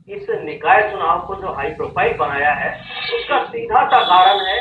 इस निकाय चुनाव को जो हाई प्रोफाइल बनाया है, उसका सीधा सा कारण है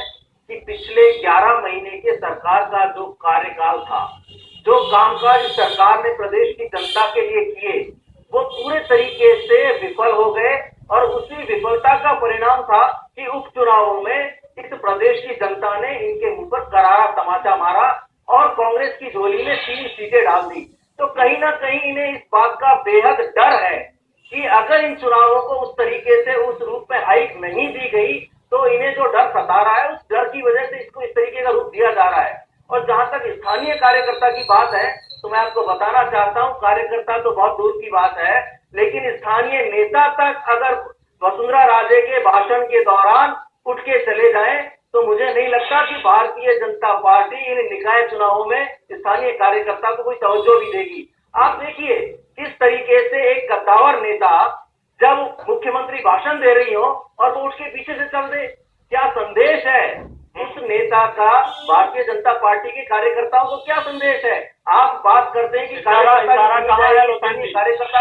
कि पिछले 11 महीने के सरकार का जो कार्यकाल था, जो कामकाज सरकार ने प्रदेश की जनता के लिए किए, वो पूरे तरीके से विफल हो गए। और उसी विफलता का परिणाम था कि उपचुनावों में इस प्रदेश की जनता ने इनके मुंह पर करारा तमाचा मारा और कांग्रेस की झोली में 3 सीटें डाल दी। तो कहीं ना कहीं इन्हें इस बात का बेहद डर है कि अगर इन चुनावों को उस तरीके से उस रूप में हाइक नहीं दी गई तो इन्हें जो डर सता रहा है, उस डर की वजह से इसको इस तरीके का रूप दिया जा रहा है। और जहां तक स्थानीय कार्यकर्ता की बात है, तो मैं आपको बताना चाहता हूं, कार्यकर्ता तो बहुत दूर की बात है, लेकिन स्थानीय नेता तक अगर वसुंधरा राजे के भाषण के दौरान उठ के चले जाएं तो मुझे नहीं लगता कि भारतीय जनता पार्टी इन निकाय चुनावों में स्थानीय कार्यकर्ता को कोई तवज्जो भी देगी। आप देखिए किस तरीके से एक कद्दावर नेता जब मुख्यमंत्री भाषण दे रही हो और वो उसके पीछे से चल दे, क्या संदेश है उस नेता का? भारतीय जनता पार्टी के कार्यकर्ताओं को क्या संदेश है? आप बात करते हैं कि कार्यकर्ता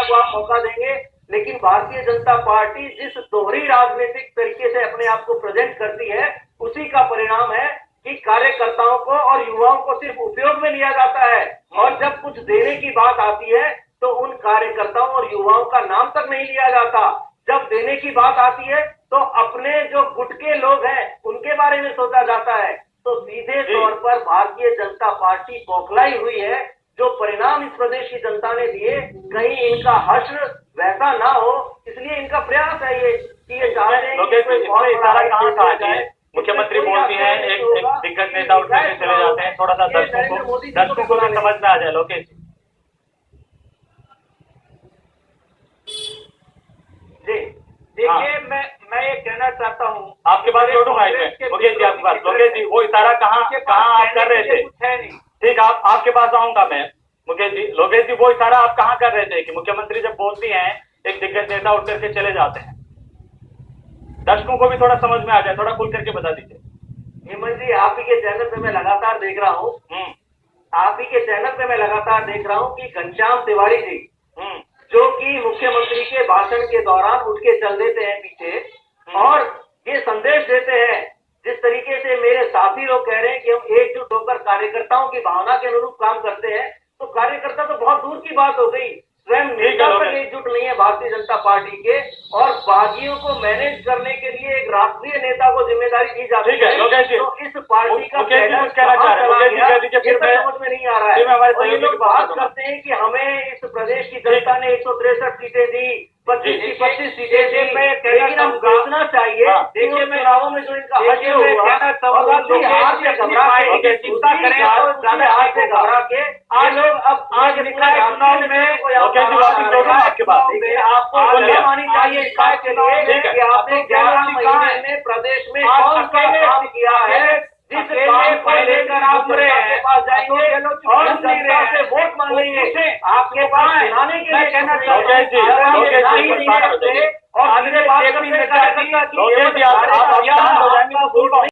को आप मौका देंगे, लेकिन भारतीय जनता पार्टी जिस दोहरी राजनीतिक तरीके से अपने आप को प्रेजेंट करती है, उसी का परिणाम है कि कार्यकर्ताओं को और युवाओं को सिर्फ उपयोग में लिया जाता है और जब कुछ देने की बात आती है तो उन कार्यकर्ताओं और युवाओं का नाम तक नहीं लिया जाता। जब देने की बात आती है तो अपने जो गुट के लोग हैं उनके बारे में सोचा जाता है। तो सीधे तौर पर भारतीय जनता पार्टी बौखलाई हुई है। जो परिणाम इस प्रदेश की जनता ने दिए, कहीं इनका हश्र वैसा ना हो, इसलिए इनका प्रयास है ये कि ये चाहते हैं कि मुख्यमंत्री बोलती हैं, एक दिग्गज नेता उठ करके चले जाते हैं, थोड़ा सा दर्शकों को भी समझ में आ जाए। लोकेश जी देखिए, मैं ये कहना चाहता हूँ, आपके पास जोड़ूंगा मुकेश जी, आपके पास। लोकेश जी, वो इशारा कहाँ आप कर रहे थे? ठीक, आपके पास आऊंगा मैं मुकेश जी। लोकेश जी, वो इशारा आप कहाँ कर रहे थे कि मुख्यमंत्री जब बोलती हैं एक दिग्गज नेता उठ करके चले जाते हैं? दर्शकों को भी थोड़ा समझ में आ जाए, थोड़ा खुल करके बता दीजिए। हेमंत जी, आप ही के चैनल पे मैं लगातार देख रहा हूँ, आप ही के चैनल पे मैं लगातार देख रहा हूँ कि घनश्याम तिवारी जी जो कि मुख्यमंत्री के भाषण के दौरान उठ के चल देते हैं पीछे और ये संदेश देते हैं, जिस तरीके से मेरे साथी लोग कह रहे हैं कि हम एकजुट होकर कार्यकर्ताओं की भावना के अनुरूप काम करते हैं, तो कार्यकर्ता तो बहुत दूर की बात हो गई, स्वयं नेता तक एकजुट नहीं है भारतीय जनता पार्टी के। और बागियों को मैनेज करने के लिए एक राष्ट्रीय नेता को जिम्मेदारी दी जाती है, तो इस पार्टी का समझ में नहीं आ रहा है। और ये लोग बात करते हैं कि हमें इस प्रदेश की जनता ने 163 सीटें दी, 25 सीटें दी, लेकिन हम सोचना चाहिए कि चुनावों में जो इनका हश्र हुआ घबरा के आज लोग अब आज निकाय चुनाव में आपके पास आपको मानी चाहिए इस बात के लिए कि आपने 11 महीने में प्रदेश में कौन सा काम किया है, जिस काम को लेकर आप के पास जाएंगे और जनता से वोट मांगेंगे, आपके पास दिखाने के लिए कहना चाहिए और अगले बात करते हैं